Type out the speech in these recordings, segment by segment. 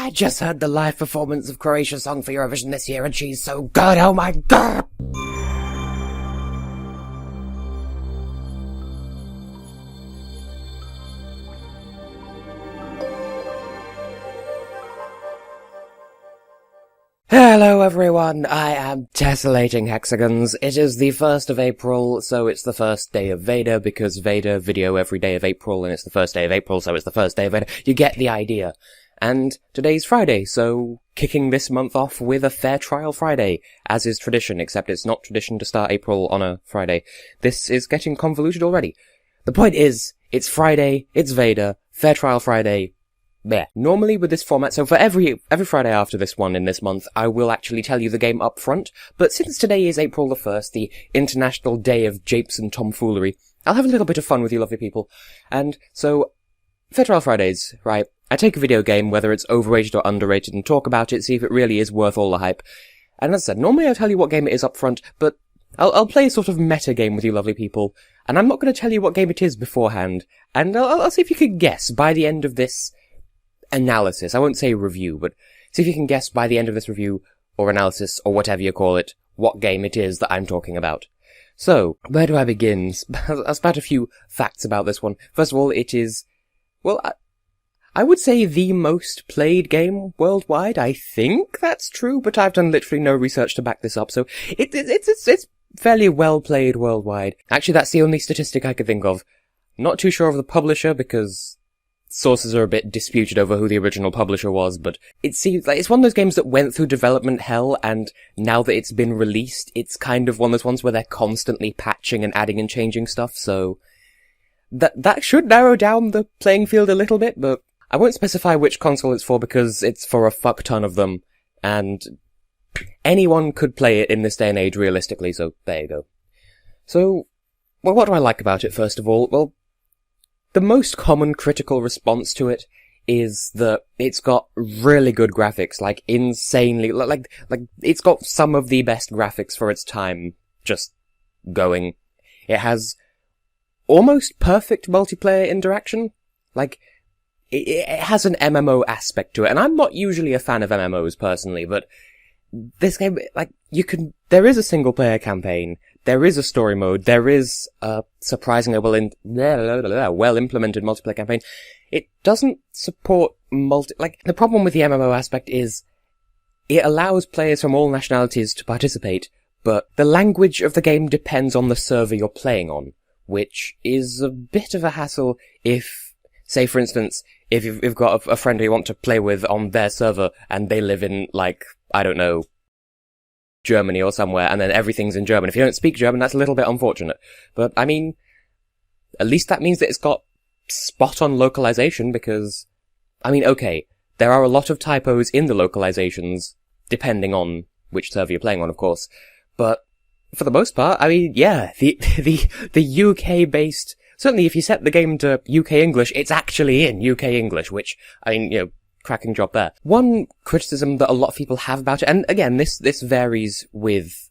I just heard the live performance of Croatia's song for Eurovision this year and she's so good, oh my god! Hello everyone, I am Tessellating Hexagons. It is the 1st of April, so it's the first day of VEDA, because VEDA video every day of April, and it's the first day of April, so it's the first day of VEDA. You get the idea. And today's Friday, so kicking this month off with a Fair Trial Friday, as is tradition, except it's not tradition to start April on a Friday. This is getting convoluted already. The point is, it's Friday, it's VEDA, Fair Trial Friday. Yeah. Normally with this format, so for every Friday after this one in this month, I will actually tell you the game up front, but since today is April the 1st, the International Day of Japes and Tomfoolery, I'll have a little bit of fun with you lovely people. And so, Fair Trial Fridays, right, I take a video game, whether it's overrated or underrated, and talk about it, see if it really is worth all the hype. And as I said, normally I'll tell you what game it is up front, but I'll play a sort of meta game with you lovely people, and I'm not going to tell you what game it is beforehand, and I'll see if you can guess by the end of this analysis. I won't say review, but see if you can guess by the end of this review, or analysis, or whatever you call it, what game it is that I'm talking about. So, where do I begin? I'll spout a few facts about this one. First of all, it is, well, I would say the most played game worldwide. I think that's true, but I've done literally no research to back this up, so it's fairly well played worldwide. Actually, that's the only statistic I could think of. Not too sure of the publisher, because sources are a bit disputed over who the original publisher was, but it seems like it's one of those games that went through development hell, and now that it's been released, it's kind of one of those ones where they're constantly patching and adding and changing stuff, so that should narrow down the playing field a little bit, but I won't specify which console it's for because it's for a fuck ton of them, and anyone could play it in this day and age realistically, so there you go. So, well, what do I like about it, first of all? Well, the most common critical response to it is that it's got really good graphics, like insanely, like it's got some of the best graphics for its time just going. It has almost perfect multiplayer interaction. Like, it has an MMO aspect to it, and I'm not usually a fan of MMOs personally, but this game, like, there is a single player campaign, there is a story mode, there is a surprisingly well-implemented multiplayer campaign. It doesn't support the problem with the MMO aspect is it allows players from all nationalities to participate, but the language of the game depends on the server you're playing on, which is a bit of a hassle if, say for instance, if you've got a friend who you want to play with on their server and they live in, like, I don't know, Germany or somewhere, and then everything's in German. If you don't speak German, that's a little bit unfortunate. But, I mean, at least that means that it's got spot-on localization, because, I mean, okay, there are a lot of typos in the localizations, depending on which server you're playing on, of course. But, for the most part, I mean, yeah, the UK-based, certainly if you set the game to UK English, it's actually in UK English, which, I mean, you know, cracking job there. One criticism that a lot of people have about it, and again, this varies with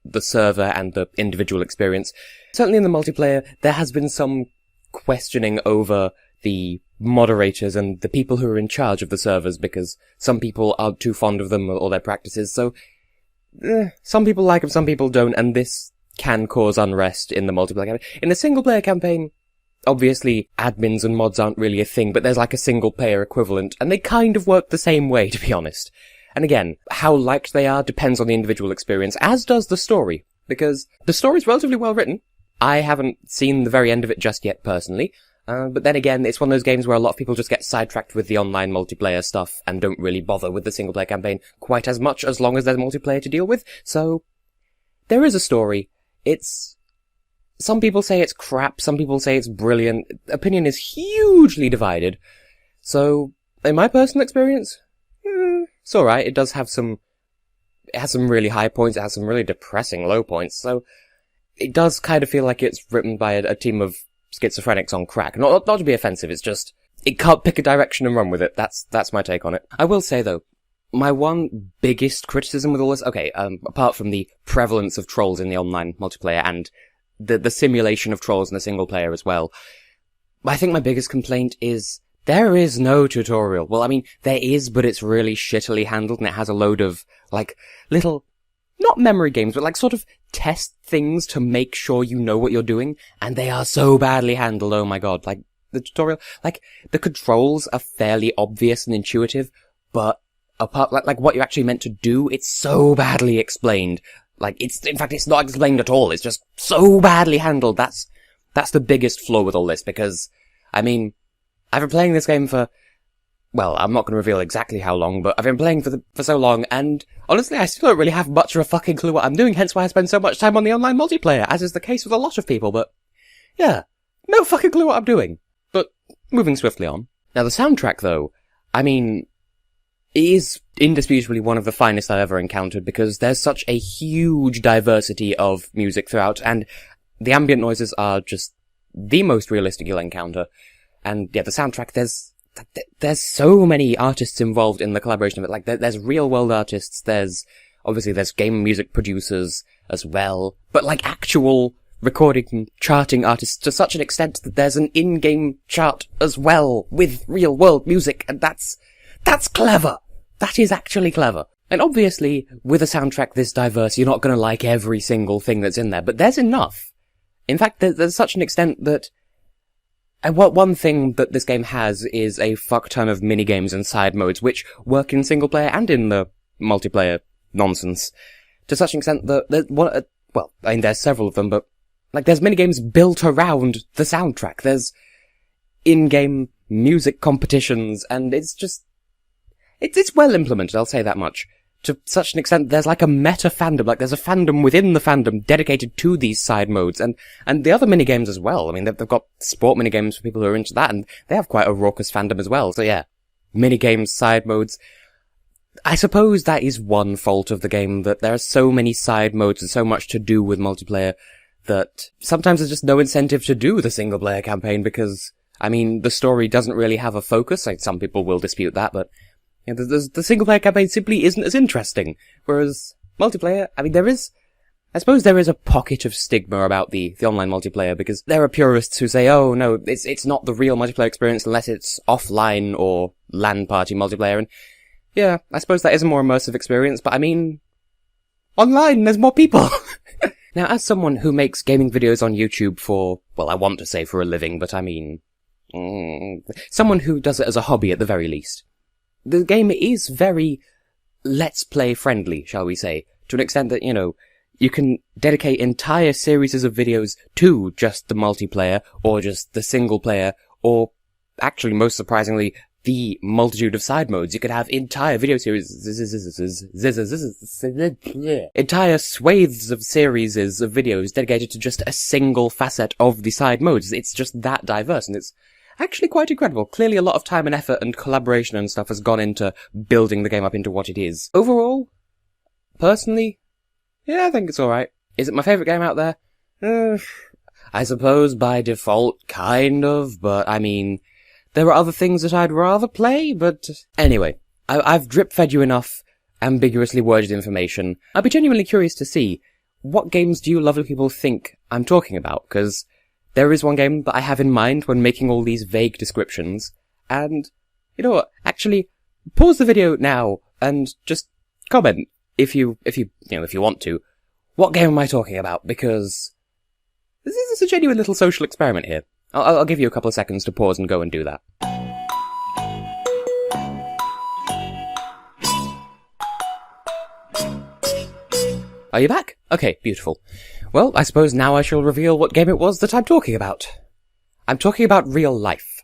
the server and the individual experience. Certainly in the multiplayer, there has been some questioning over the moderators and the people who are in charge of the servers, because some people aren't too fond of them or their practices, so some people like them, some people don't, and this can cause unrest in the multiplayer campaign. In the single-player campaign, obviously, admins and mods aren't really a thing, but there's like a single-player equivalent, and they kind of work the same way, to be honest. And again, how liked they are depends on the individual experience, as does the story, because the story's relatively well written. I haven't seen the very end of it just yet, personally, but then again, it's one of those games where a lot of people just get sidetracked with the online multiplayer stuff and don't really bother with the single-player campaign quite as much as long as there's multiplayer to deal with, so there is a story. Some people say it's crap, some people say it's brilliant. Opinion is hugely divided. So, in my personal experience, it's alright. It has some really high points, it has some really depressing low points, so it does kind of feel like it's written by a team of schizophrenics on crack. Not to be offensive, it's just, it can't pick a direction and run with it. That's my take on it. I will say though, my one biggest criticism with all this, apart from the prevalence of trolls in the online multiplayer and the simulation of trolls in the single player as well, I think my biggest complaint is There is no tutorial. Well, I mean, there is, but it's really shittily handled, and it has a load of, like, little, not memory games, but like sort of test things to make sure you know what you're doing, and they are so badly handled, oh my god. Like, the tutorial, like, the controls are fairly obvious and intuitive, but apart, like what you're actually meant to do, it's so badly explained. Like, in fact, it's not explained at all, it's just so badly handled. That's the biggest flaw with all this, because, I mean, I've been playing this game for, well, I'm not going to reveal exactly how long, but I've been playing for so long, and honestly, I still don't really have much of a fucking clue what I'm doing, hence why I spend so much time on the online multiplayer, as is the case with a lot of people, but, yeah, no fucking clue what I'm doing. But, moving swiftly on. Now, the soundtrack, though, I mean, it is indisputably one of the finest I've ever encountered, because there's such a huge diversity of music throughout, and the ambient noises are just the most realistic you'll encounter. And yeah, the soundtrack, there's so many artists involved in the collaboration of it. Like, there's real-world artists, there's game music producers as well, but like actual recording and charting artists to such an extent that there's an in-game chart as well with real-world music, and that's clever. That is actually clever. And obviously, with a soundtrack this diverse, you're not gonna like every single thing that's in there, but there's enough. In fact, there's such an extent that, and one thing that this game has is a fuck ton of minigames and side modes, which work in single player and in the multiplayer nonsense, to such an extent that well, I mean, there's several of them, but like, there's minigames built around the soundtrack. There's in-game music competitions, and it's just, it's well implemented, I'll say that much. To such an extent, there's like a meta fandom, like there's a fandom within the fandom dedicated to these side modes, and the other minigames as well. I mean, they've got sport minigames for people who are into that, and they have quite a raucous fandom as well. So yeah, minigames, side modes. I suppose that is one fault of the game, that there are so many side modes and so much to do with multiplayer that sometimes there's just no incentive to do the single player campaign, because, I mean, the story doesn't really have a focus. Like, some people will dispute that, but you know, the single-player campaign simply isn't as interesting. Whereas multiplayer, I mean, I suppose there is a pocket of stigma about the online multiplayer, because there are purists who say, oh no, it's not the real multiplayer experience unless it's offline or LAN party multiplayer. And yeah, I suppose that is a more immersive experience, but I mean, online there's more people. Now, as someone who makes gaming videos on YouTube for, well, I want to say for a living, but I mean, someone who does it as a hobby at the very least. The game is very let's play friendly, shall we say, to an extent that, you know, you can dedicate entire series of videos to just the multiplayer, or just the single player, or actually, most surprisingly, the multitude of side modes. You could have entire video series, entire swathes of series of videos dedicated to just a single facet of the side modes. It's just that diverse, and it's actually quite incredible. Clearly a lot of time and effort and collaboration and stuff has gone into building the game up into what it is. Overall, personally, yeah, I think it's alright. Is it my favourite game out there? I suppose by default, kind of, but I mean, there are other things that I'd rather play, but anyway, I've drip-fed you enough ambiguously worded information. I'd be genuinely curious to see, what games do you lovely people think I'm talking about? Because there is one game that I have in mind when making all these vague descriptions, and, you know what, actually, pause the video now, and just comment, if you want to, what game am I talking about, because this is a genuine little social experiment here. I'll give you a couple of seconds to pause and go and do that. Are you back? Okay, beautiful. Well, I suppose now I shall reveal what game it was that I'm talking about. I'm talking about real life.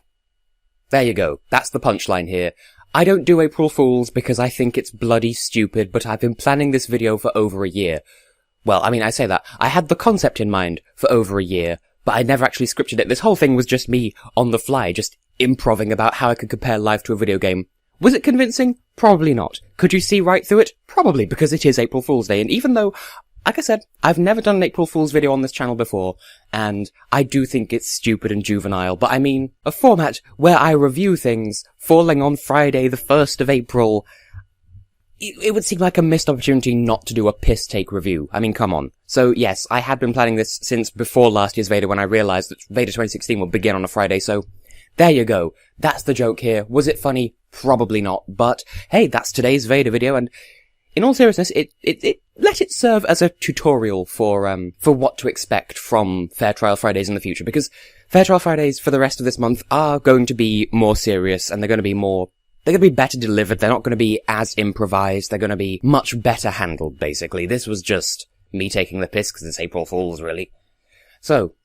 There you go. That's the punchline here. I don't do April Fools because I think it's bloody stupid, but I've been planning this video for over a year. Well, I mean, I say that. I had the concept in mind for over a year, but I never actually scripted it. This whole thing was just me on the fly, just improving about how I could compare life to a video game. Was it convincing? Probably not. Could you see right through it? Probably, because it is April Fool's Day, and even though, like I said, I've never done an April Fool's video on this channel before, and I do think it's stupid and juvenile, but I mean, a format where I review things falling on Friday the 1st of April, it would seem like a missed opportunity not to do a piss-take review. I mean, come on. So yes, I had been planning this since before last year's VEDA when I realised that VEDA 2016 would begin on a Friday, so There you go. That's the joke here. Was it funny? Probably not. But hey, that's today's VEDA video, and in all seriousness, let it serve as a tutorial for what to expect from Fair Trial Fridays in the future, because Fair Trial Fridays for the rest of this month are going to be more serious, and they're going to be better delivered. They're not going to be as improvised. They're going to be much better handled, basically. This was just me taking the piss because it's April Fool's, really. So,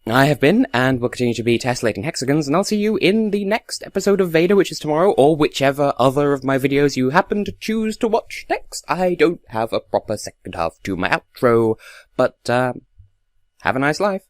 I have been, and will continue to be, Tessellating Hexagons, and I'll see you in the next episode of VEDA, which is tomorrow, or whichever other of my videos you happen to choose to watch next. I don't have a proper second half to my outro, but, have a nice life.